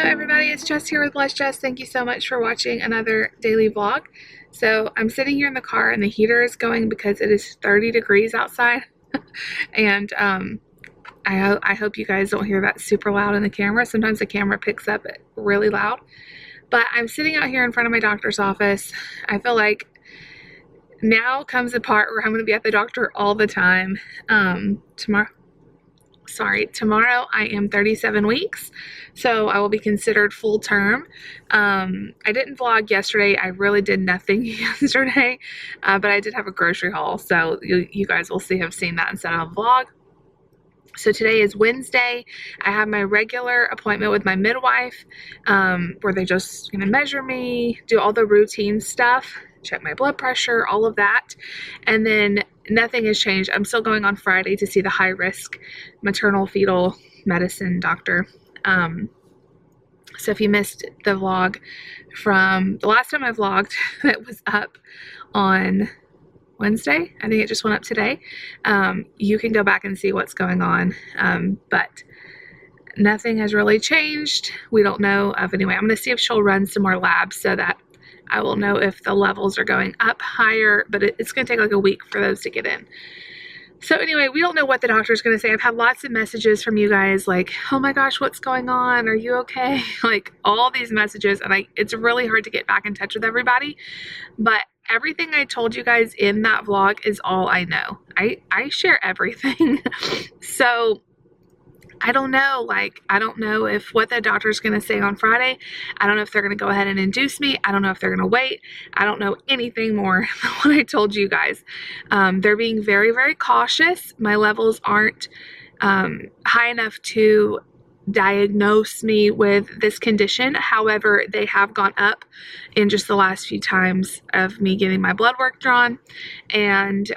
everybody, it's Jess here with Bless Jess. Thank you so much for watching another daily vlog. So I'm sitting here in the car and the heater is going because it is 30 degrees outside. And I hope you guys don't hear that super loud in the camera. Sometimes the camera picks up it really loud. But I'm sitting out here in front of my doctor's office. I feel like now comes the part where I'm going to be at the doctor all the time. Tomorrow I am 37 weeks, so I will be considered full term. I didn't vlog yesterday. I really did nothing yesterday, but I did have a grocery haul, so you guys will have seen that instead of a vlog. So today is Wednesday. I have my regular appointment with my midwife, where they just gonna measure me, do all the routine stuff, check my blood pressure, all of that. And then nothing has changed. I'm still going on Friday to see the high risk maternal fetal medicine doctor. So if you missed the vlog from the last time I vlogged, that was up on Wednesday, I think it just went up today, you can go back and see what's going on, but nothing has really changed. We don't know of. Anyway, I'm going to see if she'll run some more labs so that I will know if the levels are going up higher, but it's going to take like a week for those to get in. So anyway, we don't know what the doctor's going to say. I've had lots of messages from you guys like, oh my gosh, what's going on? Are you okay? Like all these messages, and it's really hard to get back in touch with everybody, but everything I told you guys in that vlog is all I know. I share everything. So I don't know, I don't know if what the doctor's going to say on Friday. I don't know if they're going to go ahead and induce me. I don't know if they're going to wait. I don't know anything more than what I told you guys. They're being very, very cautious. My levels aren't high enough to diagnose me with this condition. However, they have gone up in just the last few times of me getting my blood work drawn, and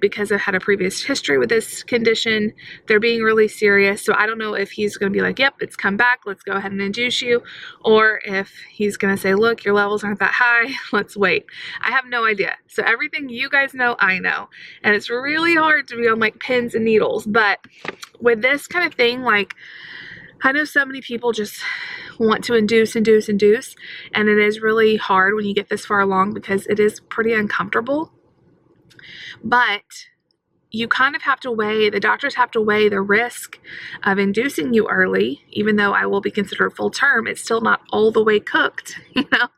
because I've had a previous history with this condition, they're being really serious. So I don't know if he's going to be like, yep, it's come back, let's go ahead and induce you, or if he's going to say, look, your levels aren't that high, let's wait. I have no idea. So everything you guys know, I know, and it's really hard to be on like pins and needles. But with this kind of thing, like, I know so many people just want to induce, and it is really hard when you get this far along because it is pretty uncomfortable. But you kind of have to weigh, the doctors have to weigh the risk of inducing you early. Even though I will be considered full term, it's still not all the way cooked, you know?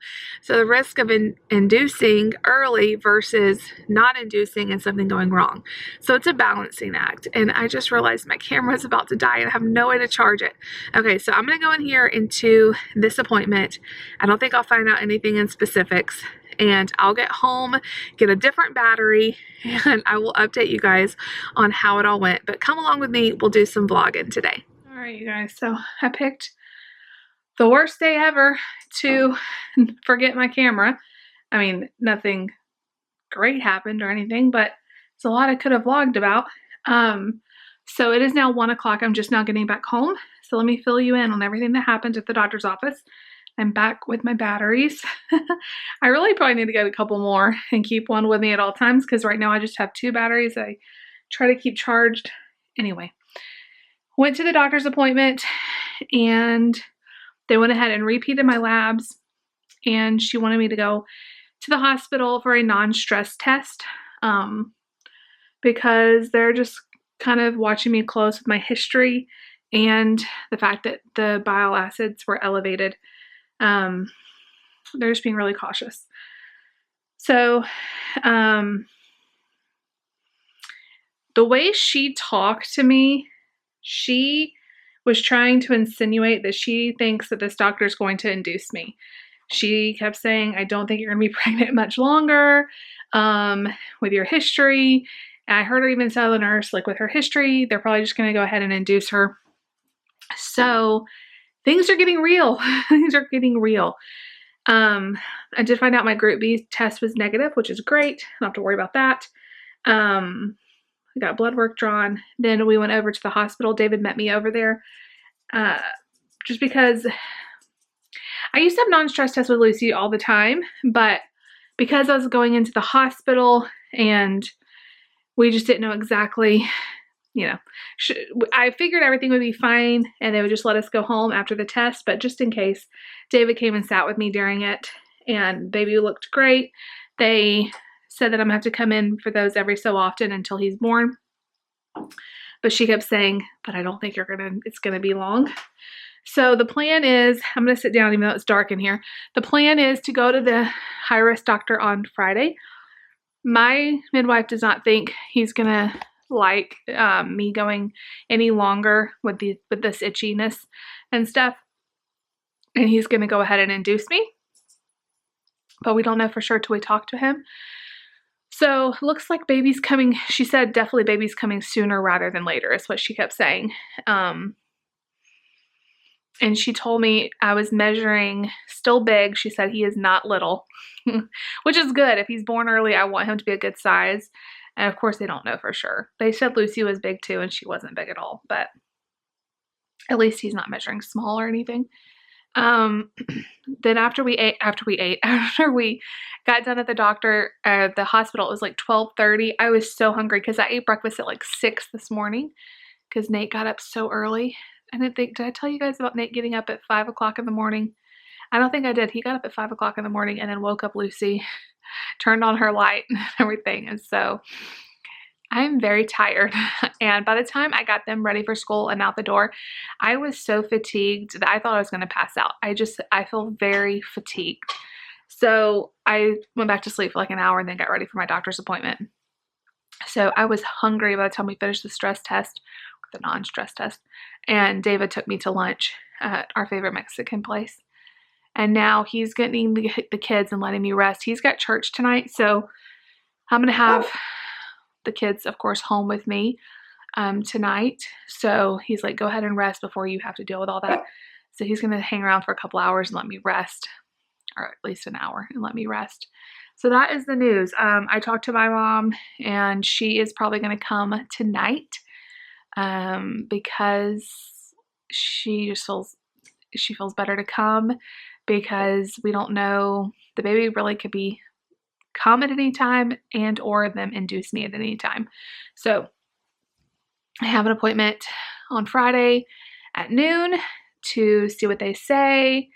So the risk of inducing early versus not inducing and something going wrong. So it's a balancing act. And I just realized my camera is about to die and I have no way to charge it. Okay, so I'm gonna go in here into this appointment. I don't think I'll find out anything in specifics. And I'll get home, get a different battery, and I will update you guys on how it all went. But come along with me, we'll do some vlogging today. All right, you guys, so I picked the worst day ever to forget my camera. I mean, nothing great happened or anything, but it's a lot I could have vlogged about. So it is now 1 o'clock. I'm just now getting back home. So let me fill you in on everything that happened at the doctor's office. I'm back with my batteries. I really probably need to get a couple more and keep one with me at all times because right now I just have 2 batteries I try to keep charged. Anyway, went to the doctor's appointment and they went ahead and repeated my labs, and she wanted me to go to the hospital for a non-stress test because they're just kind of watching me close with my history and the fact that the bile acids were elevated. They're just being really cautious. So, the way she talked to me, she was trying to insinuate that she thinks that this doctor is going to induce me. She kept saying, I don't think you're going to be pregnant much longer, with your history. And I heard her even tell the nurse, like, with her history, they're probably just going to go ahead and induce her. So things are getting real. Things are getting real. I did find out my group B test was negative, which is great. I don't have to worry about that. I got blood work drawn. Then we went over to the hospital. David met me over there. Just because I used to have non-stress tests with Lucy all the time, but because I was going into the hospital and we just didn't know exactly you know, I figured everything would be fine and they would just let us go home after the test, but just in case, David came and sat with me during it, and baby looked great. They said that I'm gonna have to come in for those every so often until he's born. But she kept saying, but I don't think it's gonna be long. So the plan is, I'm gonna sit down even though it's dark in here. The plan is to go to the high-risk doctor on Friday. My midwife does not think he's gonna like me going any longer with this itchiness and stuff. And he's gonna go ahead and induce me. But we don't know for sure till we talk to him. So looks like baby's coming. She said definitely baby's coming sooner rather than later is what she kept saying. And she told me I was measuring still big. She said he is not little, which is good. If he's born early, I want him to be a good size. And of course they don't know for sure. They said Lucy was big too and she wasn't big at all, but at least he's not measuring small or anything. Then after we got done at the hospital, it was like 12:30. I was so hungry because I ate breakfast at like 6 this morning because Nate got up so early. I didn't think, did I tell you guys about Nate getting up at 5 o'clock in the morning? I don't think I did. He got up at 5 o'clock in the morning and then woke up Lucy, turned on her light and everything. And so I'm very tired. And by the time I got them ready for school and out the door, I was so fatigued that I thought I was going to pass out. I feel very fatigued. So I went back to sleep for like an hour and then got ready for my doctor's appointment. So I was hungry by the time we finished the stress test, the non-stress test. And David took me to lunch at our favorite Mexican place. And now he's getting the kids and letting me rest. He's got church tonight. So I'm going to have the kids, of course, home with me tonight. So he's like, go ahead and rest before you have to deal with all that. So he's going to hang around for a couple hours and let me rest, or at least an hour and let me rest. So that is the news. I talked to my mom and she is probably going to come tonight because she feels better to come because we don't know, the baby really could be come at any time and or them induce me at any time. So I have an appointment on Friday at noon to see what they say.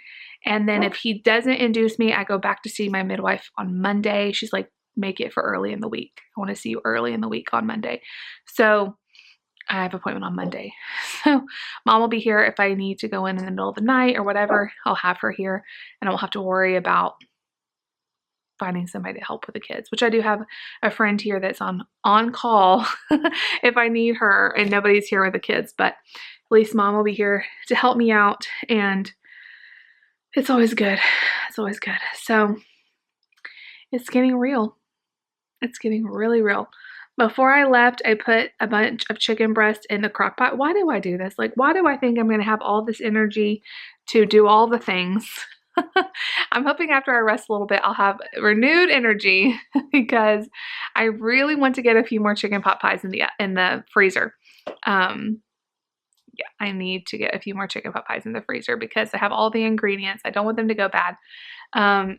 And then if he doesn't induce me, I go back to see my midwife on Monday. She's like, make it for early in the week. I want to see you early in the week on Monday. So I have an appointment on Monday. So mom will be here if I need to go in the middle of the night or whatever. I'll have her here and I won't have to worry about finding somebody to help with the kids, which I do have a friend here that's on call if I need her and nobody's here with the kids, but at least mom will be here to help me out and it's always good. It's always good. So it's getting real. It's getting really real. Before I left, I put a bunch of chicken breast in the crock pot. Why do I do this? Like, why do I think I'm going to have all this energy to do all the things? I'm hoping after I rest a little bit, I'll have renewed energy because I really want to get a few more chicken pot pies in the freezer. Yeah, I need to get a few more chicken pot pies in the freezer because I have all the ingredients. I don't want them to go bad.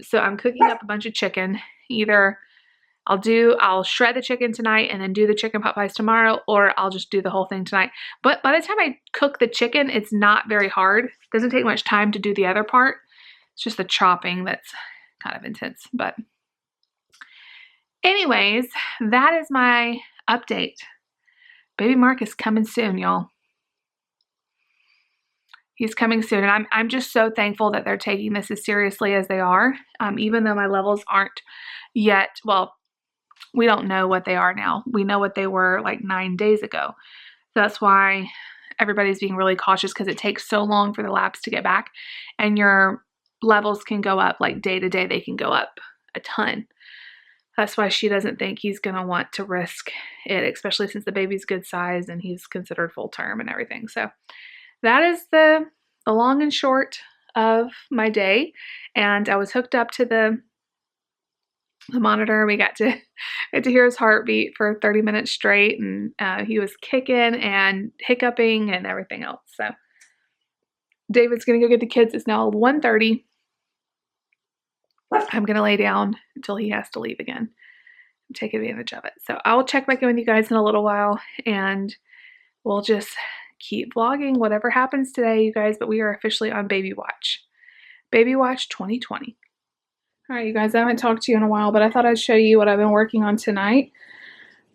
So I'm cooking up a bunch of chicken. Either I'll shred the chicken tonight and then do the chicken pot pies tomorrow, or I'll just do the whole thing tonight. But by the time I cook the chicken, it's not very hard. It doesn't take much time to do the other part. It's just the chopping that's kind of intense. But anyways, that is my update. Baby Mark is coming soon, y'all. He's coming soon. And I'm just so thankful that they're taking this as seriously as they are. Even though my levels aren't yet, well, we don't know what they are now. We know what they were like 9 days ago. That's why everybody's being really cautious because it takes so long for the labs to get back. And your levels can go up like day to day. They can go up a ton. That's why she doesn't think he's going to want to risk it, especially since the baby's good size and he's considered full term and everything. So that is the long and short of my day. And I was hooked up to the monitor. We got to hear his heartbeat for 30 minutes straight, and he was kicking and hiccuping and everything else. So David's gonna go get the kids. It's now 1:30. I'm gonna lay down until he has to leave again and take advantage of it. So I'll check back in with you guys in a little while and we'll just keep vlogging whatever happens today, you guys, but we are officially on baby watch. Baby watch 2020. All right, you guys, I haven't talked to you in a while, but I thought I'd show you what I've been working on tonight.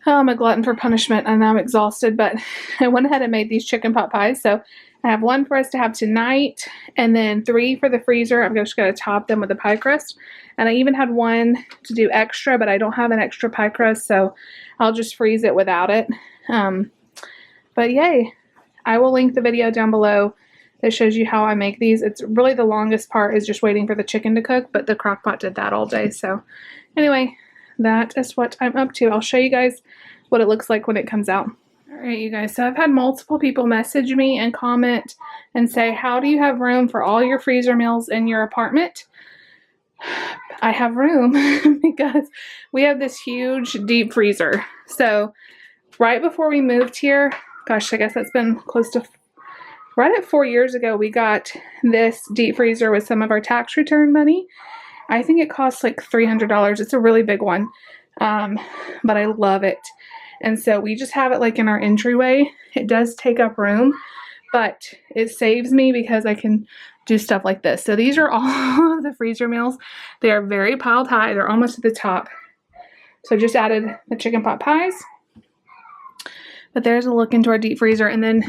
Oh, I'm a glutton for punishment and I'm exhausted, but I went ahead and made these chicken pot pies. So I have one for us to have tonight and then 3 for the freezer. I'm just going to top them with a pie crust. And I even had one to do extra, but I don't have an extra pie crust, so I'll just freeze it without it. But yay, I will link the video down below that shows you how I make these. It's really the longest part is just waiting for the chicken to cook, but the crock pot did that all day. So anyway, that is what I'm up to. I'll show you guys what it looks like when it comes out. All right, you guys, so I've had multiple people message me and comment and say, how do you have room for all your freezer meals in your apartment? I have room because we have this huge deep freezer. So right before we moved here, gosh, I guess that's been close to right at 4 years ago, we got this deep freezer with some of our tax return money. I think it costs like $300. It's a really big one, but I love it. And so we just have it like in our entryway. It does take up room, but it saves me because I can do stuff like this. So these are all of the freezer meals. They are very piled high. They're almost at the top. So I just added the chicken pot pies. But there's a look into our deep freezer. And then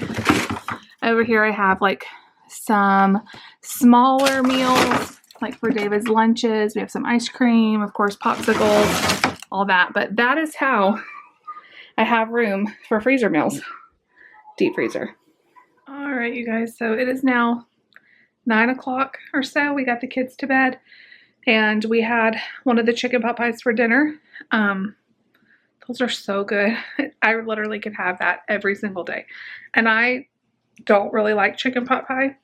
over here I have like some smaller meals, like for David's lunches. We have some ice cream, of course, popsicles, all that. But that is how I have room for freezer meals. Deep freezer. All right, you guys. So it is now 9 o'clock or so. We got the kids to bed and we had one of the chicken pot pies for dinner. Those are so good. I literally could have that every single day. And I don't really like chicken pot pie.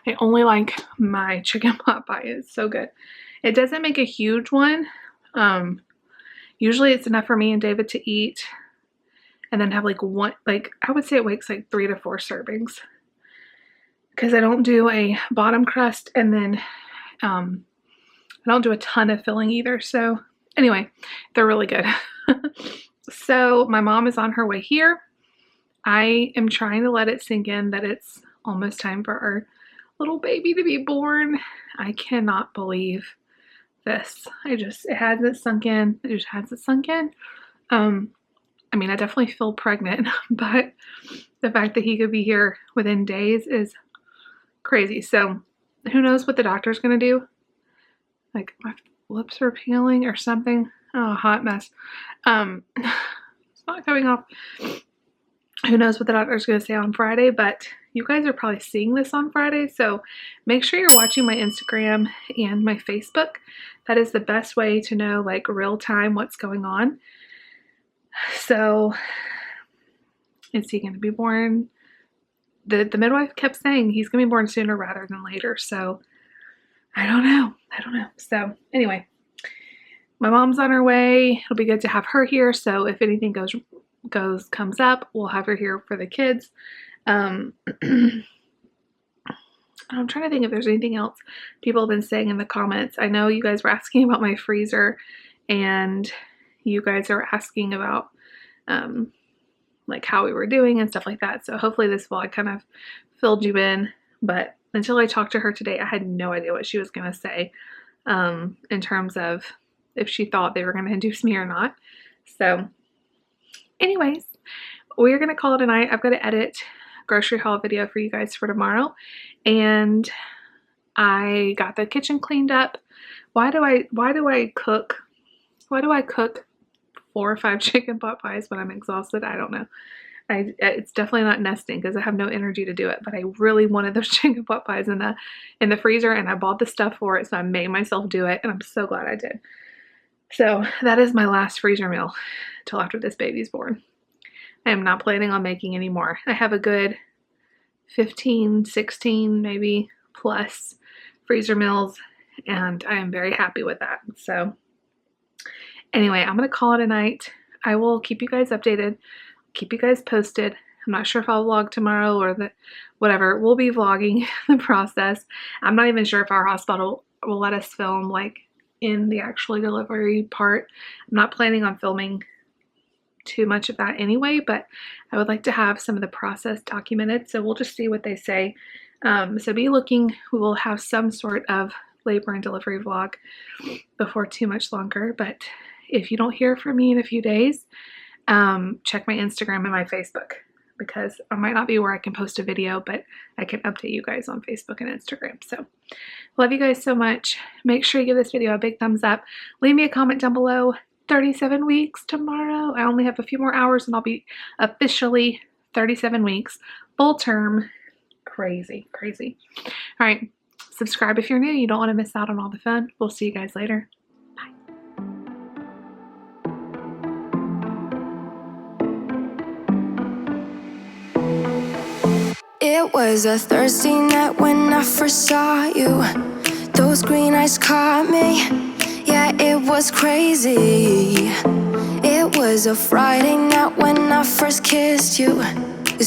I only like my chicken pot pie. It's so good. It doesn't make a huge one. Usually it's enough for me and David to eat and then have like one, like I would say it makes like 3 to 4 servings because I don't do a bottom crust and then I don't do a ton of filling either. So anyway, they're really good. So my mom is on her way here. I am trying to let it sink in that it's almost time for our little baby to be born. I cannot believe this. It hasn't sunk in. It just hasn't sunk in. I mean, I definitely feel pregnant, but the fact that he could be here within days is crazy. So who knows what the doctor's going to do? Like my lips are peeling or something. Oh, hot mess. It's not coming off. Who knows what the doctor's going to say on Friday, but you guys are probably seeing this on Friday, so make sure you're watching my Instagram and my Facebook. That is the best way to know like real time what's going on. So is he going to be born? The midwife kept saying he's going to be born sooner rather than later, so I don't know. So anyway, my mom's on her way. It'll be good to have her here, so if anything comes up, we'll have her here for the kids. I'm trying to think if there's anything else people have been saying in the comments. I know you guys were asking about my freezer and you guys are asking about like how we were doing and stuff like that. So hopefully this vlog kind of filled you in, but until I talked to her today, I had no idea what she was going to say in terms of if she thought they were going to induce me or not. So anyways, we're going to call it a night. I've got to edit a grocery haul video for you guys for tomorrow. And I got the kitchen cleaned up. Why do I cook 4 or 5 chicken pot pies when I'm exhausted? I don't know. It's definitely not nesting because I have no energy to do it, but I really wanted those chicken pot pies in the freezer and I bought the stuff for it, so I made myself do it and I'm so glad I did. So that is my last freezer meal till after this baby's born. I am not planning on making any more. I have a good 15, 16 maybe plus freezer meals and I am very happy with that. So anyway, I'm going to call it a night. I will keep you guys updated, keep you guys posted. I'm not sure if I'll vlog tomorrow or whatever. We'll be vlogging the process. I'm not even sure if our hospital will let us film like in the actual delivery part. I'm not planning on filming too much of that anyway, but I would like to have some of the process documented, so we'll just see what they say. So be looking. We will have some sort of labor and delivery vlog before too much longer, but if you don't hear from me in a few days, check my Instagram and my Facebook, because I might not be where I can post a video, but I can update you guys on Facebook and Instagram. So love you guys so much. Make sure you give this video a big thumbs up. Leave me a comment down below. 37 weeks tomorrow. I only have a few more hours and I'll be officially 37 weeks, full term. Crazy, crazy. All right, subscribe if you're new. You don't want to miss out on all the fun. We'll see you guys later. It was a Thursday night when I first saw you. Those green eyes caught me. Yeah, it was crazy. It was a Friday night when I first kissed you.